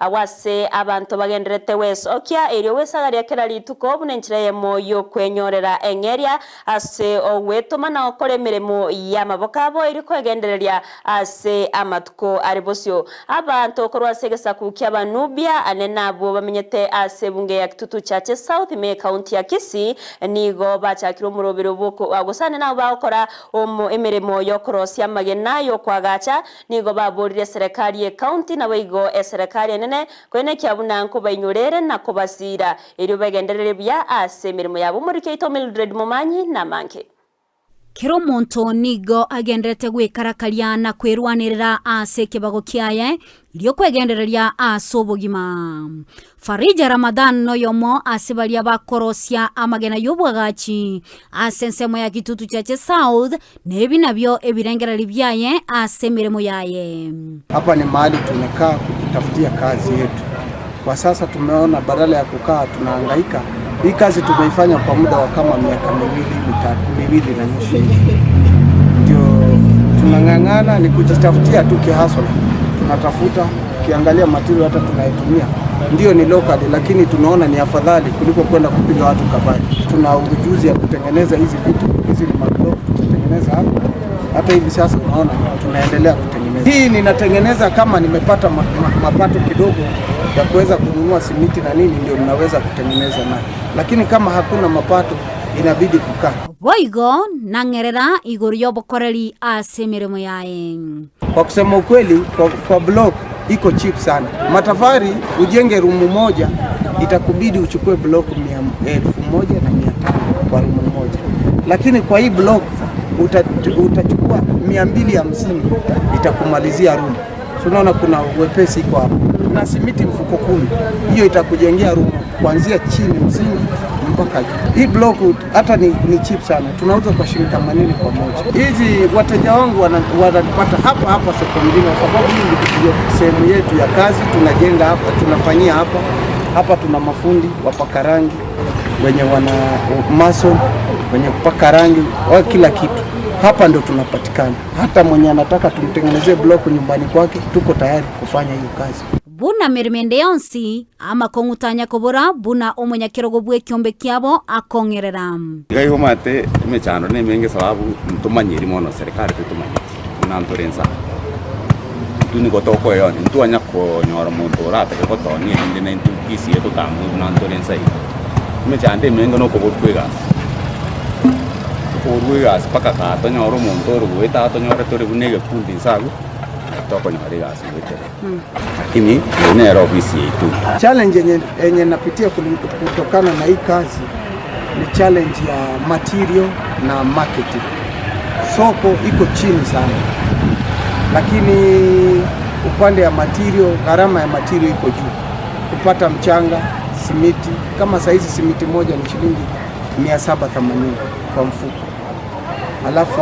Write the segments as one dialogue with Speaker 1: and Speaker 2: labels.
Speaker 1: awase abantu bagenderete wese okia erio wesagaria kera lituko bunenchira yemo yo kwenyorera engeria ase ogwetoma na okore mirimo ya maboka abo iri kwegendereria ase amatuko aribosio abantu korwa segesa kukia banubia anena abo bamenyete ase bunge ya Kitutu Chache South me county ya Kisii nigo bachakiro murobero boko agusane na bakora emirimo yo korosia magena yo kwagacha nigo baborire serikali ya county na baigo serikali nene kwene kyabuna nko bainyorere na kobasira iri bagenderere bya ase mirimo yabo muri Keito Mildred Mumanyi na Manke
Speaker 2: Kiro muntu nigo agenderete gwikarakaria na kwirwanirira ase kibago kiaye ilio kwegendereria ase obogima. Farija Ramadan no yomo ase balia bakorosia amagena yobwagachi ase nsemo ya Kitutu Chache South nebi nabyo ebirengereri byaye ase mirimo yaye.
Speaker 3: Hapa ni mahali tumekaa kutafutia kazi yetu. Kwa sasa tumeona badala ya kukaa tunahangaika. Hii kazi tumeifanya kwa muda wa kama miaka miwili na nusu hivi. Ndio tunang'ang'ana ni kujitafutia tu kihasolo. Tunatafuta kiangalia material hata tunaitumia. Ndio ni local lakini tunaona ni afadhali kuliko kwenda kupiga watu kabari. Tuna ujuzi ya kutengeneza hizi vitu, hizi ni mablock tunatengeneza hapa. Hata hivi sasa unaona tunaendelea kutengeneza. Hii ninatengeneza kama nimepata mapato kidogo ya kuweza kununua simiti na nini ndio ninaweza kutengeneza nayo. Lakini kama hakuna mapato inabidi kukaa.
Speaker 2: Boigo nangerera iguru yobokoreri ase mirimo yae.
Speaker 3: Kwa kusema ukweli kwa block iko cheap sana. Matafari ujenge rumu moja itakubidi uchukue block 1,500 kwa rumu moja. Lakini kwa hii block utachukua 250 itakumalizia rumu. Tunaona kuna wepesi iko hapo. Na simiti mfuko 10. Hiyo itakujengea rumu kuanzia chini msingi mpaka juu. Hii block hata ni cheap sana. Tunauza kwa shilingi 80 kwa moja. Hizi wateja wangu wanapata hapa soko mjini kwa sababu hii ndio sehemu yetu ya kazi tunajenga hapa, tunafanyia hapa. Hapa tuna mafundi wapaka rangi, wenye wana mason, wenye kupaka rangi, wa kila kitu. Hapa ndo tunapatikana. Hata mwenye anataka tumtengenezee block nyumbani kwake, tuko tayari kufanya hiyo kazi.
Speaker 2: Buna mirimende yonsi ama kongutanya kobora buna omunya kirogo bwe kyombe kyabo akongerera.
Speaker 4: Gai homate mechano ne menge sababu ntumanyiri mono serikali tutumanyiri. Nantorensa. Tuni gotoko yo ntuanya ko nyora muntu rata ko toni ende na ntukisi yeto tamu nantorensa. Mechande mengo no kobotwega. Urwegas paka kato nyoro montoro weta to nyoro tore bunege kundi sagu toko nyori gas wetere lakini ni ofisi yetu.
Speaker 3: Challenge yenye napitia kutokana na hii kazi ni challenge ya material na marketing. Soko iko chini sana, lakini upande ya material, gharama ya material iko juu. Kupata mchanga, simiti, kama saizi simiti moja ni shilingi 780 kwa mfuko. Alafu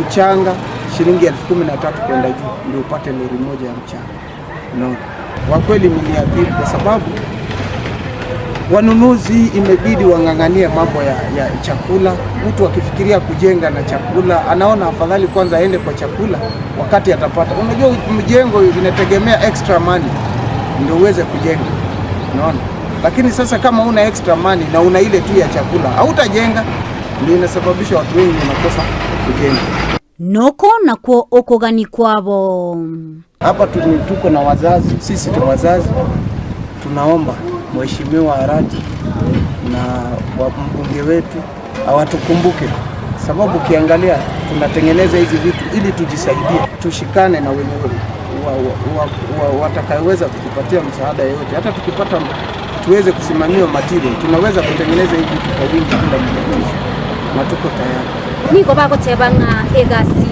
Speaker 3: mchanga shilingi 13,000 kwenda juu ndio upate lori moja ya mchanga. No. Kwa kweli mniadhiri kwa sababu wanunuzi imebidi wang'ang'anie mambo ya chakula. Mtu akifikiria kujenga na chakula anaona afadhali kwanza aende kwa chakula wakati atapata. Unajua mjengo inategemea extra money ndio uweze kujenga. Unaona? Lakini sasa kama una extra money na una ile tu ya chakula hautajenga. Ndio inasababisha watu wengi wanakosa kujenga.
Speaker 2: Noko na kwa okogani kwabo.
Speaker 3: Hapa tuko na wazazi, sisi tu wazazi. Tunaomba Mheshimiwa Arati na mbunge wetu awatukumbuke. Sababu kiangalia tunatengeneza hizi vitu ili tujisaidie. Tushikane na wenye watakayoweza kutupatia msaada yote. Hata tukipata tuweze kusimamia material, tunaweza kutengeneza hivi vitu kwa wingi bila mjengo. Na tuko tayari.
Speaker 2: Niko bako tebanga egasi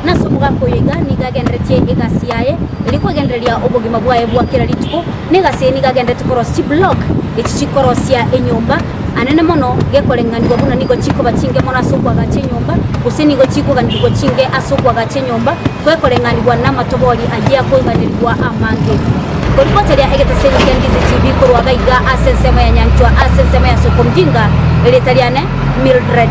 Speaker 2: nasumuga koyega nigagenderetie egasi yaye iliko gendereria obogima bwaye bwakira lituko negasi nigagendete korosi block ichikorosia enyumba anene mono gekolenganirwa buna nigo chiko bachinge mono asokwa gache nyumba usenigo chiko ganirwa chinge asokwa gache nyumba kwekolenganirwa na matobori agiye akoganirwa amange Kolipotelia egete seni kendizi TV kurwa gaiga asensema ya nyanchwa asensema ya soko mjinga Mildred